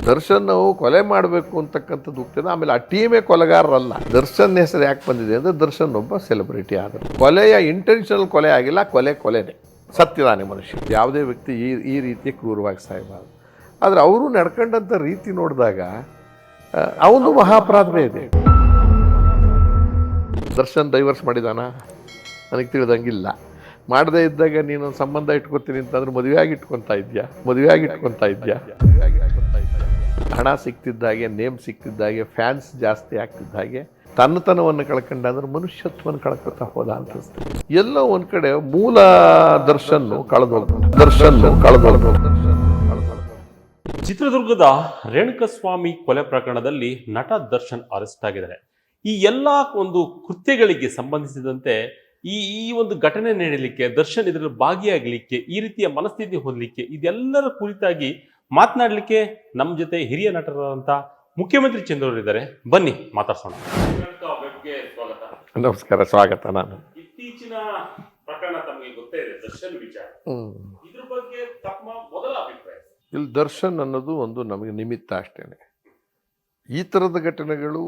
ದರ್ಶನ್ ನಾವು ಕೊಲೆ ಮಾಡಬೇಕು ಅಂತಕ್ಕಂಥದ್ದು ಹೋಗ್ತದೆ. ಆಮೇಲೆ ಆ ಟೀಮೇ ಕೊಲೆಗಾರರಲ್ಲ. ದರ್ಶನ್ ಹೆಸರು ಯಾಕೆ ಬಂದಿದೆ ಅಂದರೆ ದರ್ಶನ್ ಒಬ್ಬ ಸೆಲೆಬ್ರಿಟಿ ಆದರು. ಕೊಲೆಯ ಇಂಟೆನ್ಷನಲ್ ಕೊಲೆ ಆಗಿಲ್ಲ, ಕೊಲೆನೇ ಸತ್ಯದಾನೆ ಮನುಷ್ಯ. ಯಾವುದೇ ವ್ಯಕ್ತಿ ಈ ರೀತಿ ಕ್ರೂರವಾಗಿ ಸಾಯಬಾರ್ದು. ಆದರೆ ಅವರು ನಡ್ಕೊಂಡಂಥ ರೀತಿ ನೋಡಿದಾಗ ಅವನು ಮಹಾಪರಾಧವೇ ಇದೆ. ದರ್ಶನ್ ಡೈವರ್ಸ್ ಮಾಡಿದಾನ ನನಗೆ ತಿಳಿದಂಗಿಲ್ಲ. ಮಾಡದೇ ಇದ್ದಾಗ ನೀನು ಸಂಬಂಧ ಇಟ್ಕೊತೀನಿ ಅಂತಂದ್ರೆ ಮದುವೆಯಾಗಿ ಇಟ್ಕೊತಾ ಇದ್ಯಾ. ಹಣ ಸಿಕ್ತಿದ್ದಾಗೆ, ನೇಮ್ ಸಿಕ್ತಿದ್ದಾಗೆ, ಫ್ಯಾನ್ಸ್ ಜಾಸ್ತಿ ಆಗ್ತಿದ್ದ ಹಾಗೆ ತನ್ನತನವನ್ನು ಕಳ್ಕೊಂಡಂದ್ರೆ ಮನುಷ್ಯತ್ವವನ್ನು ಕಳ್ಕೊತಾ ಹೋದ ಅನ್ಸುತ್ತೆ. ಎಲ್ಲೋ ಒಂದು ಕಡೆ ಮೂಲ ದರ್ಶನ್ ಕಳೆದೋಗ್ಬಿಟ್ಟು. ಚಿತ್ರದುರ್ಗದ ರೇಣುಕಸ್ವಾಮಿ ಕೊಲೆ ಪ್ರಕರಣದಲ್ಲಿ ನಟ ದರ್ಶನ್ ಅರೆಸ್ಟ್ ಆಗಿದ್ದಾರೆ. ಈ ಎಲ್ಲ ಒಂದು ಕೃತ್ಯಗಳಿಗೆ ಸಂಬಂಧಿಸಿದಂತೆ ಈ ಒಂದು ಘಟನೆ ನಡೆಯಲಿಕ್ಕೆ, ದರ್ಶನ್ ಇದರಲ್ಲಿ ಭಾಗಿಯಾಗಲಿಕ್ಕೆ, ಈ ರೀತಿಯ ಮನಸ್ಥಿತಿ ಹೊಂದಲಿಕ್ಕೆ, ಇದೆಲ್ಲರ ಕುರಿತಾಗಿ ಮಾತನಾಡಲಿಕ್ಕೆ ನಮ್ಮ ಜೊತೆ ಹಿರಿಯ ನಟರಾದಂಥ ಮುಖ್ಯಮಂತ್ರಿ ಚಂದ್ರ ಇದ್ದಾರೆ. ಬನ್ನಿ ಮಾತಾಡ್ಸೋಣ. ನಮಸ್ಕಾರ, ಸ್ವಾಗತ. ನಾನು ಇತ್ತೀಚಿನ ಪ್ರಕರಣ ತಮಗೆ ಗೊತ್ತೇ ಇದೆ, ದರ್ಶನ್ ವಿಚಾರ. ಇದ್ರ ಬಗ್ಗೆ ತಮ್ಮ ಮೊದಲ ಅಭಿಪ್ರಾಯ? ಇಲ್ಲಿ ದರ್ಶನ್ ಅನ್ನೋದು ಒಂದು ನಮಗೆ ನಿಮಿತ್ತ ಅಷ್ಟೇನೆ. ಈ ಥರದ ಘಟನೆಗಳು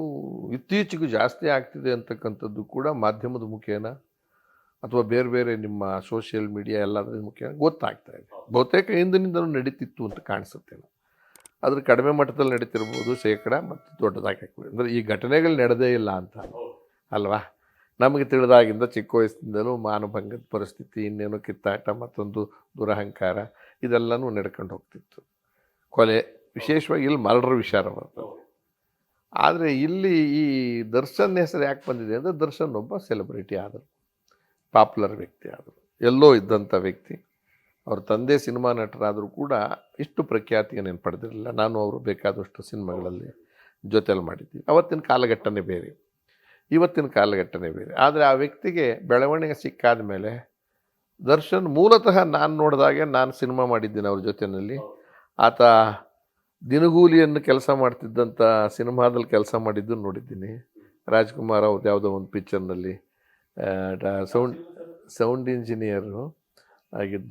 ಇತ್ತೀಚೆಗೂ ಜಾಸ್ತಿ ಆಗ್ತಿದೆ ಅಂತಕ್ಕಂಥದ್ದು ಕೂಡ ಮಾಧ್ಯಮದ ಮುಖೇನ ಅಥವಾ ಬೇರೆ ಬೇರೆ ನಿಮ್ಮ ಸೋಷಿಯಲ್ ಮೀಡಿಯಾ ಎಲ್ಲದರ ಮುಖೇನ ಗೊತ್ತಾಗ್ತಾ ಇದೆ. ಬಹುತೇಕ ಹಿಂದಿನಿಂದಲೂ ನಡೀತಿತ್ತು ಅಂತ ಕಾಣಿಸುತ್ತೆ. ಅದ್ರ ಕಡಿಮೆ ಮಟ್ಟದಲ್ಲಿ ನಡೀತಿರ್ಬೋದು ಶೇಕಡ, ಮತ್ತು ದೊಡ್ಡದಾಗಿ ಹಾಕ್ಬೋದು. ಅಂದರೆ ಈ ಘಟನೆಗಳು ನಡೆದೇ ಇಲ್ಲ ಅಂತ ಅಲ್ವಾ? ನಮಗೆ ತಿಳಿದಾಗಿಂದ ಚಿಕ್ಕ ವಯಸ್ಸಿನಿಂದಲೂ ಮಾನಭಂಗದ ಪರಿಸ್ಥಿತಿ, ಇನ್ನೇನೋ ಕಿತ್ತಾಟ, ಮತ್ತೊಂದು ದುರಹಂಕಾರ, ಇದೆಲ್ಲನೂ ನಡ್ಕೊಂಡು ಹೋಗ್ತಿತ್ತು. ಕೊಲೆ, ವಿಶೇಷವಾಗಿ ಇಲ್ಲಿ ಮರ್ಡರ್ ವಿಚಾರ ಬರ್ತದೆ. ಆದರೆ ಇಲ್ಲಿ ಈ ದರ್ಶನ್ ಹೆಸರು ಯಾಕೆ ಬಂದಿದೆ ಅಂದರೆ ದರ್ಶನ್ ಒಬ್ಬ ಸೆಲೆಬ್ರಿಟಿ ಆದರು, ಪಾಪ್ಯುಲರ್ ವ್ಯಕ್ತಿ ಆದರು, ಎಲ್ಲೋ ಇದ್ದಂಥ ವ್ಯಕ್ತಿ. ಅವ್ರ ತಂದೆ ಸಿನಿಮಾ ನಟರಾದರೂ ಕೂಡ ಇಷ್ಟು ಪ್ರಖ್ಯಾತಿಯನ್ನೇನು ಪಡೆದಿರಲಿಲ್ಲ. ನಾನು ಅವರು ಬೇಕಾದಷ್ಟು ಸಿನಿಮಾಗಳಲ್ಲಿ ಜೊತೆಯಲ್ಲಿ ಮಾಡಿದ್ದೀವಿ. ಅವತ್ತಿನ ಕಾಲಘಟ್ಟನೇ ಬೇರೆ, ಇವತ್ತಿನ ಕಾಲಘಟ್ಟನೇ ಬೇರೆ. ಆದರೆ ಆ ವ್ಯಕ್ತಿಗೆ ಬೆಳವಣಿಗೆ ಸಿಕ್ಕಾದ ಮೇಲೆ ದರ್ಶನ್ ಮೂಲತಃ ನಾನು ನೋಡಿದಾಗೆ, ನಾನು ಸಿನಿಮಾ ಮಾಡಿದ್ದೀನಿ ಅವ್ರ ಜೊತೆಯಲ್ಲಿ. ಆತ ದಿನಗೂಲಿಯನ್ನು ಕೆಲಸ ಮಾಡ್ತಿದ್ದಂಥ ಸಿನಿಮಾದಲ್ಲಿ ಕೆಲಸ ಮಾಡಿದ್ದು ನೋಡಿದ್ದೀನಿ. ರಾಜ್ಕುಮಾರ್ ಅವ್ರದ್ದು ಯಾವುದೋ ಒಂದು ಪಿಕ್ಚರ್ನಲ್ಲಿ ಸೌಂಡ್ ಇಂಜಿನಿಯರು ಆಗಿದ್ದು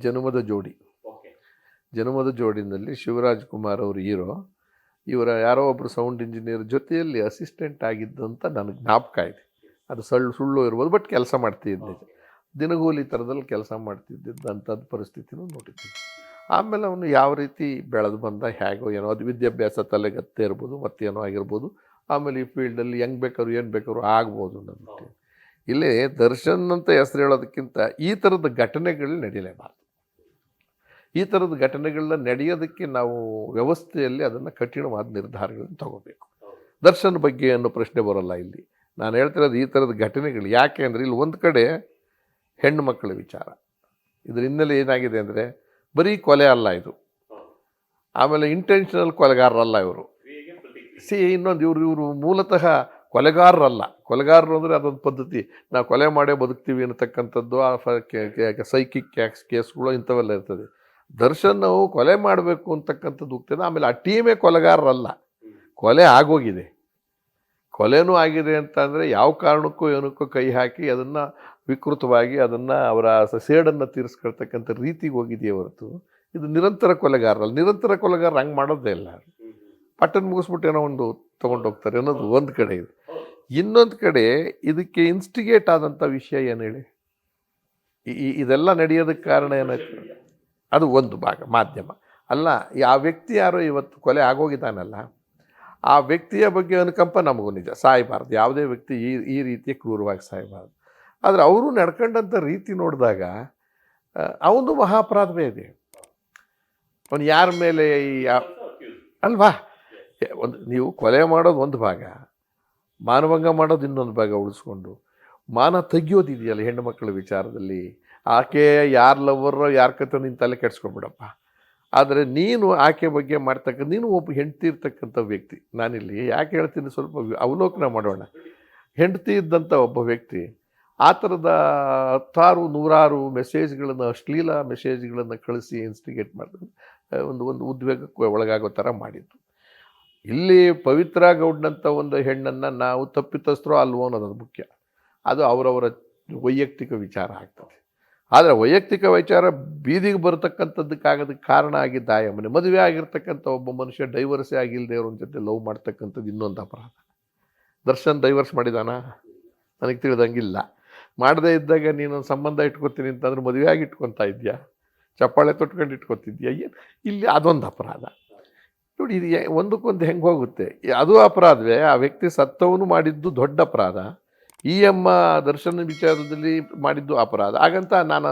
ಜನುಮದ ಜೋಡಿನಲ್ಲಿ ಶಿವರಾಜ್ ಕುಮಾರ್ ಅವರು ಹೀರೋ, ಇವರ ಯಾರೋ ಒಬ್ಬರು ಸೌಂಡ್ ಇಂಜಿನಿಯರ್ ಜೊತೆಯಲ್ಲಿ ಅಸಿಸ್ಟೆಂಟ್ ಆಗಿದ್ದು ಅಂತ ನನಗೆ ಜ್ಞಾಪಕ ಇದೆ. ಅದು ಸುಳ್ಳು ಇರ್ಬೋದು, ಬಟ್ ಕೆಲಸ ಮಾಡ್ತಿದ್ದೆ, ದಿನಗೂಲಿ ಥರದಲ್ಲಿ ಕೆಲಸ ಮಾಡ್ತಿದ್ದಂಥದ್ದು ಪರಿಸ್ಥಿತಿನೂ ನೋಡಿದ್ದೀನಿ. ಆಮೇಲೆ ಅವನು ಯಾವ ರೀತಿ ಬೆಳೆದು ಬಂದ, ಹೇಗೋ ಏನೋ, ಅದು ವಿದ್ಯಾಭ್ಯಾಸ ತಲೆಗತ್ತೆ ಇರ್ಬೋದು, ಮತ್ತೇನೋ ಆಗಿರ್ಬೋದು. ಆಮೇಲೆ ಈ ಫೀಲ್ಡಲ್ಲಿ ಹೆಂಗೆ ಬೇಕಾದ್ರು ಏನು ಬೇಕಾದ್ರು ಆಗ್ಬೋದು ಅನ್ನೋದು. ಇಲ್ಲಿ ದರ್ಶನ್ ಅಂತ ಹೆಸರು ಹೇಳೋದಕ್ಕಿಂತ ಈ ಥರದ ಘಟನೆಗಳು ನಡೀಲೇಬಾರ್ದು. ಈ ಥರದ ಘಟನೆಗಳನ್ನ ನಡೆಯೋದಕ್ಕೆ ನಾವು ವ್ಯವಸ್ಥೆಯಲ್ಲಿ ಅದನ್ನು ಕಠಿಣವಾದ ನಿರ್ಧಾರಗಳನ್ನು ತಗೋಬೇಕು. ದರ್ಶನ್ ಬಗ್ಗೆ ಅನ್ನೋ ಪ್ರಶ್ನೆ ಬರೋಲ್ಲ ಇಲ್ಲಿ. ನಾನು ಹೇಳ್ತಿರೋದು ಈ ಥರದ ಘಟನೆಗಳು ಯಾಕೆ ಅಂದರೆ, ಇಲ್ಲಿ ಒಂದು ಕಡೆ ಹೆಣ್ಣು ಮಕ್ಕಳ ವಿಚಾರ, ಇದ್ರ ಹಿನ್ನೆಲೆ ಏನಾಗಿದೆ ಅಂದರೆ ಬರೀ ಕೊಲೆ ಅಲ್ಲ ಇದು, ಆಮೇಲೆ ಇಂಟೆನ್ಷನಲ್ ಕೊಲೆಗಾರರಲ್ಲ ಇವರು. ಇನ್ನೊಂದು ಇವರು ಮೂಲತಃ ಕೊಲೆಗಾರರು ಅಂದರೆ ಅದೊಂದು ಪದ್ಧತಿ, ನಾವು ಕೊಲೆ ಮಾಡೇ ಬದುಕ್ತೀವಿ ಅನ್ನತಕ್ಕಂಥದ್ದು, ಸೈಕಿಕ್ ಕೇಸ್ಗಳು ಇಂಥವೆಲ್ಲ ಇರ್ತದೆ. ದರ್ಶನ್ ನಾವು ಕೊಲೆ ಮಾಡಬೇಕು ಅಂತಕ್ಕಂಥದ್ದು ಹೋಗ್ತದೆ. ಆಮೇಲೆ ಆ ಟೀಮೇ ಕೊಲೆಗಾರರಲ್ಲ, ಕೊಲೆ ಆಗೋಗಿದೆ, ಕೊಲೆನೂ ಆಗಿದೆ ಅಂತ ಅಂದರೆ ಯಾವ ಕಾರಣಕ್ಕೂ ಏನಕ್ಕೂ ಕೈ ಹಾಕಿ ಅದನ್ನು ವಿಕೃತವಾಗಿ ಅದನ್ನು ಅವರ ಸೇಡನ್ನು ತೀರಿಸ್ಕೊಳ್ತಕ್ಕಂಥ ರೀತಿಗೆ ಹೋಗಿದೆಯೇ ಹೊರತು ಇದು ನಿರಂತರ ಕೊಲೆಗಾರ ಹಂಗೆ ಮಾಡೋದೇ ಇಲ್ಲ. ಪಟ್ಟಣ ಮುಗಿಸ್ಬಿಟ್ಟು ಏನೋ ಒಂದು ತೊಗೊಂಡೋಗ್ತಾರೆ ಅನ್ನೋದು ಒಂದು ಕಡೆ ಇದೆ. ಇನ್ನೊಂದು ಕಡೆ ಇದಕ್ಕೆ ಇನ್ಸ್ಟಿಗೇಟ್ ಆದಂಥ ವಿಷಯ ಏನು ಹೇಳಿ, ಇದೆಲ್ಲ ನಡೆಯೋದಕ್ಕೆ ಕಾರಣ ಏನಾಯ್ತು, ಅದು ಒಂದು ಭಾಗ ಮಾಧ್ಯಮ ಅಲ್ಲ. ಆ ವ್ಯಕ್ತಿ ಯಾರೋ ಇವತ್ತು ಕೊಲೆ ಆಗೋಗಿದ್ದಾನಲ್ಲ, ಆ ವ್ಯಕ್ತಿಯ ಬಗ್ಗೆ ಅನುಕಂಪ ನಮಗೂ ನಿಜ. ಸಾಯಬಾರ್ದು, ಯಾವುದೇ ವ್ಯಕ್ತಿ ಈ ರೀತಿಯ ಕ್ರೂರವಾಗಿ ಸಾಯಬಾರ್ದು. ಆದರೆ ಅವರು ನಡ್ಕೊಂಡಂಥ ರೀತಿ ನೋಡಿದಾಗ ಅವನು ಮಹಾಪರಾಧವೇ ಇದೆ. ಅವನು ಯಾರ ಮೇಲೆ ಅಲ್ವಾ? ನೀವು ಕೊಲೆ ಮಾಡೋದು ಒಂದು ಭಾಗ, ಮಾನಭಂಗ ಮಾಡೋದು ಇನ್ನೊಂದು ಭಾಗ. ಉಳಿಸ್ಕೊಂಡು ಮಾನ ತೆಗಿಯೋದಿದೆಯಲ್ಲ ಹೆಣ್ಣು ಮಕ್ಕಳ ವಿಚಾರದಲ್ಲಿ, ಆಕೆ ಯಾರು ಲವ್ವರೋ ಯಾರ ಕತೆ ನಿನ್ನ ತಲೆ ಕೆಡ್ಸ್ಕೊಂಡ್ಬಿಡಪ್ಪ. ಆದರೆ ನೀನು ಆಕೆ ಬಗ್ಗೆ ಮಾಡ್ತಕ್ಕಂಥ, ನೀನು ಒಬ್ಬ ಹೆಂಡತಿ ಇರ್ತಕ್ಕಂಥ ವ್ಯಕ್ತಿ. ನಾನಿಲ್ಲಿ ಯಾಕೆ ಹೇಳ್ತೀನಿ, ಸ್ವಲ್ಪ ಅವಲೋಕನ ಮಾಡೋಣ. ಹೆಂಡತಿ ಇದ್ದಂಥ ಒಬ್ಬ ವ್ಯಕ್ತಿ ಆ ಥರದ 10,000 ಮೆಸೇಜ್ಗಳನ್ನು, ಅಶ್ಲೀಲ ಮೆಸೇಜ್ಗಳನ್ನು ಕಳಿಸಿ ಇನ್ಸ್ಟಿಗೇಟ್ ಮಾಡಿದ್ರು, ಒಂದು ಉದ್ವೇಗಕ್ಕೆ ಒಳಗಾಗೋ ಥರ ಮಾಡಿದ್ದು. ಇಲ್ಲಿ ಪವಿತ್ರ ಗೌಡ್ನಂಥ ಒಂದು ಹೆಣ್ಣನ್ನು ನಾವು ತಪ್ಪಿತಸ್ಥರೋ ಅಲ್ವೋ ಅನ್ನೋದು ಮುಖ್ಯ. ಅದು ಅವರವರ ವೈಯಕ್ತಿಕ ವಿಚಾರ ಆಗ್ತದೆ. ಆದರೆ ವೈಯಕ್ತಿಕ ವಿಚಾರ ಬೀದಿಗೆ ಬರತಕ್ಕಂಥದ್ದಕ್ಕಾಗೋದಕ್ಕೆ ಕಾರಣ ಆಗಿದ್ದ ಆಯಮ್ಮನೆ. ಮದುವೆ ಆಗಿರ್ತಕ್ಕಂಥ ಒಬ್ಬ ಮನುಷ್ಯ ಡೈವರ್ಸೇ ಆಗಿಲ್ಲದೆ ಅವ್ರ ಜೊತೆ ಲವ್ ಮಾಡ್ತಕ್ಕಂಥದ್ದು ಇನ್ನೊಂದು ಅಪರಾಧ. ದರ್ಶನ್ ಡೈವರ್ಸ್ ಮಾಡಿದಾನ? ನನಗೆ ತಿಳಿದಂಗಿಲ್ಲ. ಮಾಡದೇ ಇದ್ದಾಗ ನೀನು ಸಂಬಂಧ ಇಟ್ಕೊತೀನಿ ಅಂತಂದ್ರೆ ಮದುವೆ ಆಗಿ ಇಟ್ಕೊತಾ ಇದೆಯಾ? ಚಪ್ಪಾಳೆ ತೊಟ್ಕೊಂಡು ಇಟ್ಕೊತಿದ್ಯಾ? ಏನು ಇಲ್ಲಿ ಅದೊಂದು ಅಪರಾಧ ನೋಡಿ. ಇದು ಒಂದಕ್ಕೊಂದು ಹೆಂಗೆ ಹೋಗುತ್ತೆ. ಅದು ಅಪರಾಧವೇ. ಆ ವ್ಯಕ್ತಿ ಸತ್ತವನು ಮಾಡಿದ್ದು ದೊಡ್ಡ ಅಪರಾಧ, ಈ ಅಮ್ಮ ದರ್ಶನ ವಿಚಾರದಲ್ಲಿ ಮಾಡಿದ್ದು ಅಪರಾಧ. ಹಾಗಂತ ನಾನು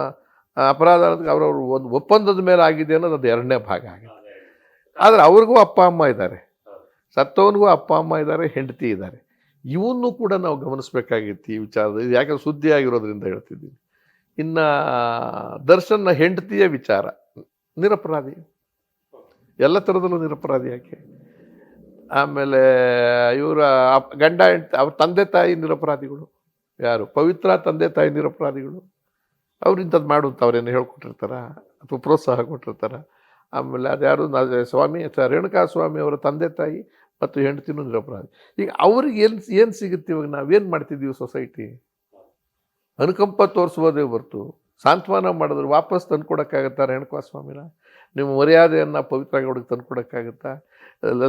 ಅಪರಾಧ ಅವರವರು ಒಂದು ಒಪ್ಪಂದದ ಮೇಲೆ ಆಗಿದೆ ಅನ್ನೋದು ಅದು ಎರಡನೇ ಭಾಗ ಆಗುತ್ತೆ. ಆದರೆ ಅವ್ರಿಗೂ ಅಪ್ಪ ಅಮ್ಮ ಇದ್ದಾರೆ, ಸತ್ತವನಿಗೂ ಅಪ್ಪ ಅಮ್ಮ ಇದ್ದಾರೆ, ಹೆಂಡತಿ ಇದ್ದಾರೆ. ಇವನ್ನೂ ಕೂಡ ನಾವು ಗಮನಿಸಬೇಕಾಗಿತ್ತು ಈ ವಿಚಾರದಲ್ಲಿ. ಯಾಕಂದ್ರೆ ಸುದ್ದಿ ಆಗಿರೋದ್ರಿಂದ ಹೇಳ್ತಿದ್ದೀನಿ. ಇನ್ನು ದರ್ಶನ್ನ ಹೆಂಡತಿಯ ವಿಚಾರ ನಿರಪರಾಧಿ, ಎಲ್ಲ ಥರದಲ್ಲೂ ನಿರಪರಾಧಿ. ಯಾಕೆ? ಆಮೇಲೆ ಇವರ ಗಂಡ ಹೆಂಡತಿ, ಅವ್ರ ತಂದೆ ತಾಯಿ ನಿರಪರಾಧಿಗಳು. ಯಾರು? ಪವಿತ್ರ ತಂದೆ ತಾಯಿ ನಿರಪರಾಧಿಗಳು. ಅವ್ರು ಇಂಥದ್ದು ಮಾಡುವಂತ ಅವ್ರೇನು ಹೇಳ್ಕೊಟ್ಟಿರ್ತಾರ ಅಥವಾ ಪ್ರೋತ್ಸಾಹ ಕೊಟ್ಟಿರ್ತಾರ? ಆಮೇಲೆ ಅದ್ಯಾರು ಸ್ವಾಮಿ ರೇಣುಕಾ ಸ್ವಾಮಿ ಅವರ ತಂದೆ ತಾಯಿ ಮತ್ತು ಹೆಂಡತಿನೂ ನಿರಪರಾಧಿ. ಈಗ ಅವ್ರಿಗೆ ಏನು ಸಿಗುತ್ತೆ? ಇವಾಗ ನಾವೇನು ಮಾಡ್ತಿದ್ದೀವಿ ಸೊಸೈಟಿ? ಅನುಕಂಪ ತೋರಿಸ್ಬೋದೇ ಹೊರ್ತು ಸಾಂತ್ವನ ಮಾಡಿದ್ರೆ ವಾಪಸ್ ತಂದ್ಕೊಡೋಕ್ಕಾಗತ್ತಾ ರೇಣುಕಾ ಸ್ವಾಮಿನ? ನಿಮ್ಮ ಮರ್ಯಾದೆಯನ್ನು ಪವಿತ್ರ ಗೌಡಕ್ಕೆ ತಂದ್ಕೊಡೋಕ್ಕಾಗತ್ತಾ?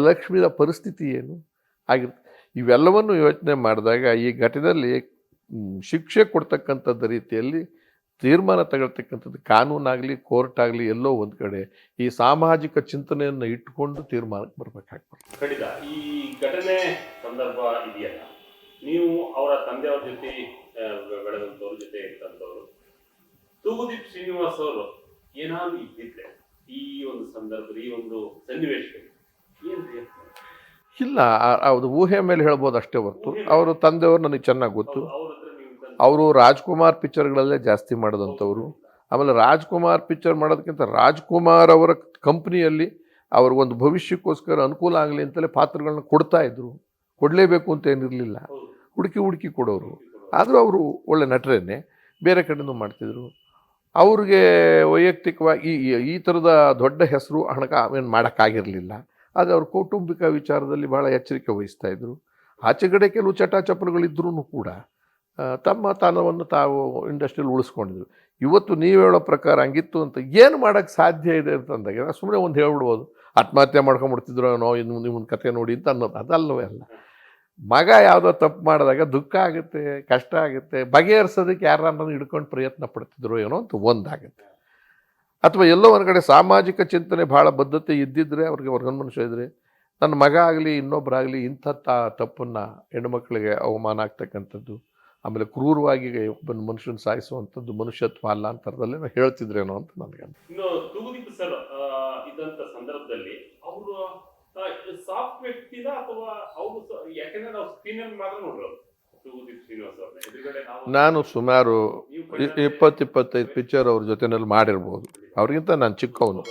ಲಕ್ಷ್ಮೀದ ಪರಿಸ್ಥಿತಿ ಏನು ಆಗಿರುತ್ತೆ? ಇವೆಲ್ಲವನ್ನು ಯೋಚನೆ ಮಾಡಿದಾಗ ಈ ಘಟನೆಯಲ್ಲಿ ಶಿಕ್ಷೆ ಕೊಡ್ತಕ್ಕಂಥದ್ದು ರೀತಿಯಲ್ಲಿ ತೀರ್ಮಾನ ತಗೊಳ್ತಕ್ಕಂಥದ್ದು ಕಾನೂನಾಗಲಿ ಕೋರ್ಟ್ ಆಗಲಿ ಎಲ್ಲೋ ಒಂದು ಕಡೆ ಈ ಸಾಮಾಜಿಕ ಚಿಂತನೆಯನ್ನು ಇಟ್ಟುಕೊಂಡು ತೀರ್ಮಾನಕ್ಕೆ ಬರಬೇಕಾಗ್ತದೆ. ಖಂಡಿತ. ಈ ಘಟನೆ ಸಂದರ್ಭ ಇದೆಯಲ್ಲ, ನೀವು ಅವರ ತಂದೆಯವ್ರ ಜೊತೆ ಬೆಳೆದಂಥವ್ರ ಜೊತೆ ಇರ್ತಂಥವ್ರು, ತೂಗುದೀಪ್ ಶ್ರೀನಿವಾಸ್ ಅವರು ಏನಾದ್ರು ಇದ್ದಿದ್ರೆ ಈ ಒಂದು ಸಂದರ್ಭದಲ್ಲಿ, ಈ ಒಂದು ಸನ್ನಿವೇಶದಲ್ಲಿ ಏನು? ಇಲ್ಲ, ಅದು ಊಹೆ ಮೇಲೆ ಹೇಳ್ಬೋದು ಅಷ್ಟೇ ಹೊರತು ಅವರು ತಂದೆಯವರು ನನಗೆ ಚೆನ್ನಾಗಿ ಗೊತ್ತು. ಅವರು ರಾಜ್ಕುಮಾರ್ ಪಿಕ್ಚರ್ಗಳಲ್ಲೇ ಜಾಸ್ತಿ ಮಾಡಿದಂಥವ್ರು. ಆಮೇಲೆ ರಾಜ್ಕುಮಾರ್ ಪಿಕ್ಚರ್ ಮಾಡೋದಕ್ಕಿಂತ ರಾಜ್ಕುಮಾರ್ ಅವರ ಕಂಪ್ನಿಯಲ್ಲಿ ಅವ್ರಿಗೊಂದು ಭವಿಷ್ಯಕ್ಕೋಸ್ಕರ ಅನುಕೂಲ ಆಗಲಿ ಅಂತಲೇ ಪಾತ್ರಗಳನ್ನ ಕೊಡ್ತಾ ಇದ್ರು. ಕೊಡಲೇಬೇಕು ಅಂತ ಏನಿರಲಿಲ್ಲ, ಹುಡುಕಿ ಕೊಡೋರು. ಆದರೂ ಅವರು ಒಳ್ಳೆ ನಟರೇನೆ, ಬೇರೆ ಕಡೆನೂ ಮಾಡ್ತಿದ್ರು. ಅವ್ರಿಗೆ ವೈಯಕ್ತಿಕವಾಗಿ ಈ ಥರದ ದೊಡ್ಡ ಹೆಸರು ಏನು ಮಾಡೋಕ್ಕಾಗಿರಲಿಲ್ಲ. ಆದರೆ ಅವ್ರ ಕೌಟುಂಬಿಕ ವಿಚಾರದಲ್ಲಿ ಭಾಳ ಎಚ್ಚರಿಕೆ ವಹಿಸ್ತಾ ಇದ್ರು. ಆಚೆಗಡೆ ಕೆಲವು ಚಟಾಚಪಲುಗಳಿದ್ರೂ ಕೂಡ ತಮ್ಮ ತಾನವನ್ನು ತಾವು ಇಂಡಸ್ಟ್ರಿಯಲ್ಲಿ ಉಳಿಸ್ಕೊಂಡಿದ್ರು. ಇವತ್ತು ನೀವು ಹೇಳೋ ಪ್ರಕಾರ ಹಂಗಿತ್ತು ಅಂತ ಏನು ಮಾಡೋಕ್ಕೆ ಸಾಧ್ಯ ಇದೆ ಅಂತಂದಾಗ ಸುಮ್ಮನೆ ಒಂದು ಹೇಳ್ಬಿಡ್ಬೋದು, ಆತ್ಮಹತ್ಯೆ ಮಾಡ್ಕೊಂಡ್ಬಿಡ್ತಿದ್ರು ನಾವು, ಇನ್ನು ನಿಮ್ಮನ್ನ ಕತೆ ನೋಡಿ ಅಂತ ಅನ್ನೋದು ಅದಲ್ಲವೇ ಅಲ್ಲ. ಮಗ ಯಾವುದೋ ತಪ್ಪು ಮಾಡಿದಾಗ ದುಃಖ ಆಗುತ್ತೆ, ಕಷ್ಟ ಆಗುತ್ತೆ, ಬಗೆಹರಿಸೋದಕ್ಕೆ ಯಾರನ್ನ ಹಿಡ್ಕೊಂಡು ಪ್ರಯತ್ನ ಪಡ್ತಿದ್ರು ಏನೋ ಅಂತ ಒಂದಾಗುತ್ತೆ. ಅಥವಾ ಎಲ್ಲೋ ಒಂದು ಕಡೆ ಸಾಮಾಜಿಕ ಚಿಂತನೆ ಭಾಳ ಬದ್ಧತೆ ಇದ್ದಿದ್ರೆ ಅವ್ರಿಗೆ ಮನುಷ್ಯ ಇದ್ರೆ, ನನ್ನ ಮಗ ಆಗಲಿ ಇನ್ನೊಬ್ಬರಾಗಲಿ ಇಂಥ ತಪ್ಪನ್ನು ಹೆಣ್ಣುಮಕ್ಕಳಿಗೆ ಅವಮಾನ ಆಗ್ತಕ್ಕಂಥದ್ದು, ಆಮೇಲೆ ಕ್ರೂರವಾಗಿ ಒಬ್ಬನ ಮನುಷ್ಯನ ಸಾಯಿಸುವಂಥದ್ದು ಮನುಷ್ಯತ್ವ ಅಲ್ಲ ಅಂತರದಲ್ಲೇ ನಾವು ಹೇಳ್ತಿದ್ರೇನೋ ಅಂತ ನನಗೆ. ಇನ್ನು ತೂಗುದೀಪ್ ಸರ್ ಇದ್ದಂಥ ಸಂದರ್ಭದಲ್ಲಿ ಅವರು ಸಾಫ್ಟ್ ವ್ಯಕ್ತಿದ ಅಥವಾ ಅವರು, ಯಾಕೆಂದ್ರೆ ನಾವು ಸ್ಕ್ರೀನಲ್ಲಿ ಮಾತ್ರ ನೋಡೋದು ತೂಗುದೀಪ್ ಶ್ರೀನಿವಾಸ್ ಅವ್ರನ್ನ. ಎದುರುಗಡೆ ನಾನು ಸುಮಾರು 20-25 ಪಿಕ್ಚರ್ ಅವ್ರ ಜೊತೆನಲ್ಲಿ ಮಾಡಿರ್ಬೋದು. ಅವ್ರಿಗಿಂತ ನಾನು ಚಿಕ್ಕವನು